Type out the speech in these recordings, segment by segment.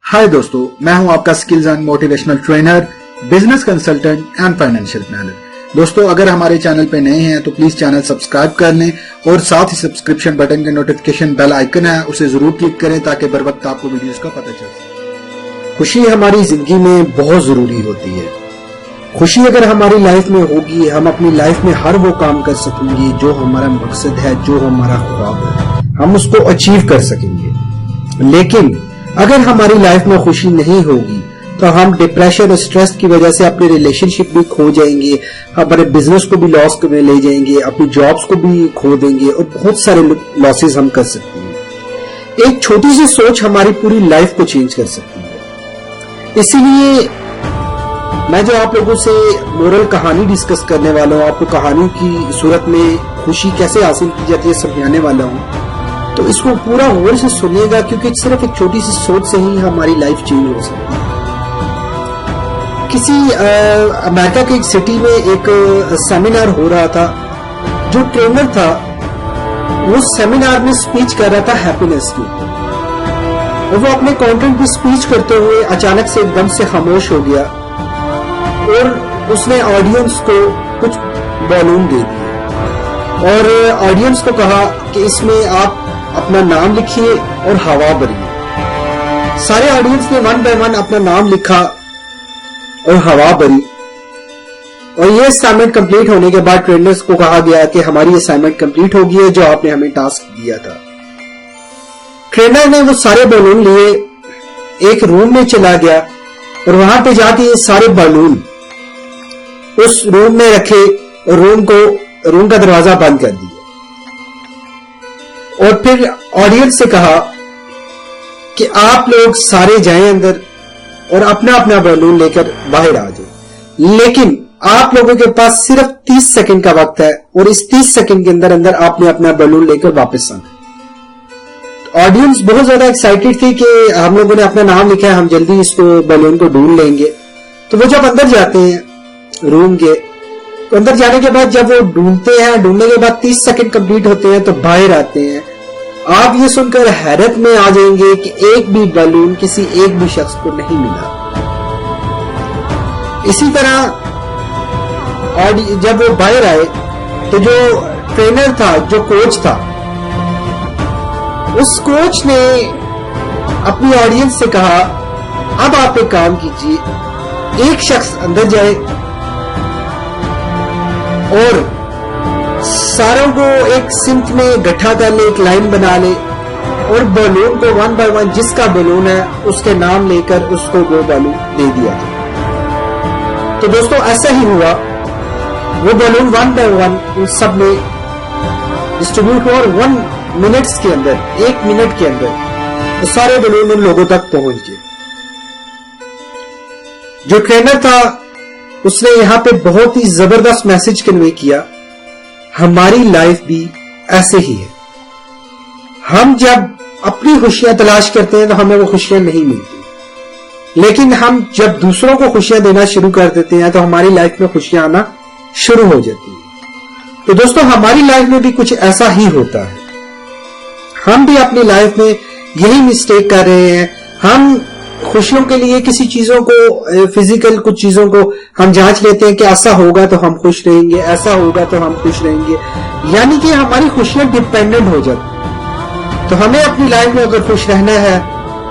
हाय दोस्तों, मैं हूं आपका skills and motivational trainer, business consultant and financial planner. दोस्तों, अगर हमारे चैनल पे नए हैं तो प्लीज चैनल सब्सक्राइब कर लें और साथ ही सब्सक्रिप्शन बटन के नोटिफिकेशन बेल आइकन है उसे जरूर क्लिक करें ताकि बर वक्त आपको वीडियोस का पता चल सके। खुशी हमारी जिंदगी में बहुत जरूरी होती है। खुशी अगर हमारी लाइफ में होगी, हम अपनी लाइफ में हर वो काम कर सकेंगे जो हमारा मकसद है, जो हमारा ख्वाब है, हम उसको अचीव कर सकेंगे। लेकिन अगर हमारी लाइफ में खुशी नहीं होगी तो हम डिप्रेशन और स्ट्रेस की वजह से अपने रिलेशनशिप भी खो जाएंगे, हमारे बिजनेस को भी लॉस में ले जाएंगे, अपनी जॉब्स को भी खो देंगे और बहुत सारे लॉसेस हम कर सकते हैं। एक छोटी सी सोच हमारी पूरी लाइफ को चेंज कर सकती है। इसीलिए मैं जो आप लोगों से मोरल कहानी डिस्कस करने वाला हूँ, आपको कहानी की सूरत में खुशी कैसे हासिल की जाती है समझाने वाला हूँ, तो इसको पूरा गौर से सुनिएगा क्योंकि सिर्फ एक छोटी सी सोच से ही हमारी लाइफ चेंज हो सकती है। किसी अमेरिका की एक सिटी में एक सेमिनार हो रहा था। जो ट्रेनर था वो सेमिनार में स्पीच कर रहा था हैप्पीनेस की, और वो अपने कंटेंट की स्पीच करते हुए अचानक से एकदम से खामोश हो गया और उसने ऑडियंस को कुछ बैलून दे दिए और ऑडियंस को कहा कि इसमें आप अपना नाम लिखिए और हवा भरिए। सारे ऑडियंस ने वन बाय वन अपना नाम लिखा और हवा भरी, और ये असाइनमेंट कंप्लीट होने के बाद ट्रेनर्स को कहा गया कि हमारी असाइनमेंट कंप्लीट हो गई है जो आपने हमें टास्क दिया था। ट्रेनर ने वो सारे बैलून लिए, एक रूम में चला गया और वहां पे जाके ये सारे बैलून उस रूम में रखे और रूम का दरवाजा बंद कर दिया और फिर ऑडियंस से कहा कि आप लोग सारे जाएं अंदर और अपना अपना बैलून लेकर बाहर आ जाए, लेकिन आप लोगों के पास सिर्फ 30 सेकंड का वक्त है और इस 30 सेकंड के अंदर अंदर आपने अपना बैलून लेकर वापस आना। ऑडियंस बहुत ज्यादा एक्साइटेड थी कि हम लोगों ने अपना नाम लिखा है, हम जल्दी इसको बैलून को ढूंढ लेंगे। तो वो जब अंदर जाते हैं रूम के, तो अंदर जाने के बाद जब वो ढूंढते हैं, ढूंढने के बाद 30 सेकंड कंप्लीट होते हैं तो बाहर आते हैं। आप ये सुनकर हैरत में आ जाएंगे कि एक भी बैलून किसी एक भी शख्स को नहीं मिला। इसी तरह जब वो बाहर आए तो जो ट्रेनर था, जो कोच था, उस कोच ने अपनी ऑडियंस से कहा अब आप एक काम कीजिए, एक शख्स अंदर जाए और सारों को एक सिंक में इकट्ठा कर ले, एक लाइन बना ले और बैलून को वन बाय वन जिसका बैलून है उसके नाम लेकर उसको वो बैलून दे दिया जाए। तो दोस्तों ऐसा ही हुआ, वो बैलून वन बाय वन उन सब में डिस्ट्रीब्यूट हुआ और 1 मिनट के अंदर, 1 मिनट के अंदर वो सारे बैलून उन लोगों तक पहुंच गए। जो ट्रेनर था उसने यहां पे बहुत ही जबरदस्त मैसेज कन्वे किया, हमारी लाइफ भी ऐसे ही है। हम जब अपनी खुशियां तलाश करते हैं तो हमें वो खुशियां नहीं मिलती, लेकिन हम जब दूसरों को खुशियां देना शुरू कर देते हैं तो हमारी लाइफ में खुशियां आना शुरू हो जाती है। तो दोस्तों हमारी लाइफ में भी कुछ ऐसा ही होता है। हम भी अपनी लाइफ में यही मिस्टेक कर रहे हैं। हम खुशियों के लिए किसी चीजों को, फिजिकल कुछ चीजों को हम जांच लेते हैं कि ऐसा होगा तो हम खुश रहेंगे, ऐसा होगा तो हम खुश रहेंगे, यानी कि हमारी खुशियां डिपेंडेंट हो जाती। तो हमें अपनी लाइफ में अगर खुश रहना है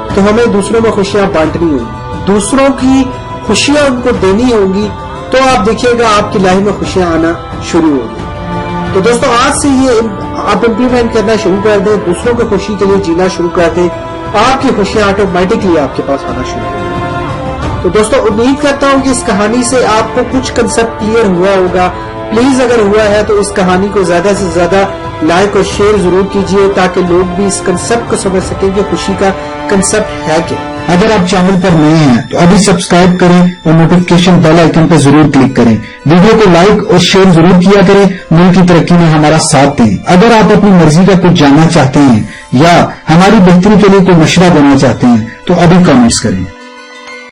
तो हमें दूसरों में खुशियां बांटनी होंगी, दूसरों की खुशियां उनको देनी होंगी, तो आप देखिएगा आपकी लाइफ में खुशियां आना शुरू होगी। तो दोस्तों आज से ये आप इम्प्लीमेंट करना शुरू कर दें, दूसरों की खुशी के लिए जीना शुरू कर दें, आपकी खुशियां ऑटोमेटिकली आपके पास आना शुरू होगी। तो दोस्तों उम्मीद करता हूं कि इस कहानी से आपको कुछ कंसेप्ट क्लियर हुआ होगा। प्लीज अगर हुआ है तो इस कहानी को ज्यादा से ज्यादा लाइक और शेयर जरूर कीजिए ताकि लोग भी इस कंसेप्ट को समझ सकें कि खुशी का कंसेप्ट है क्या। अगर आप चैनल पर नए हैं तो अभी सब्सक्राइब करें और नोटिफिकेशन बेल आइकन पर जरूर क्लिक करें। वीडियो को लाइक और शेयर जरूर किया करें, मुल्क की तरक्की में हमारा साथ दें। अगर आप अपनी मर्जी का कुछ जानना चाहते हैं या हमारी बेहतरी के लिए कोई मशवरा देना चाहते हैं तो अभी कमेंट्स करें।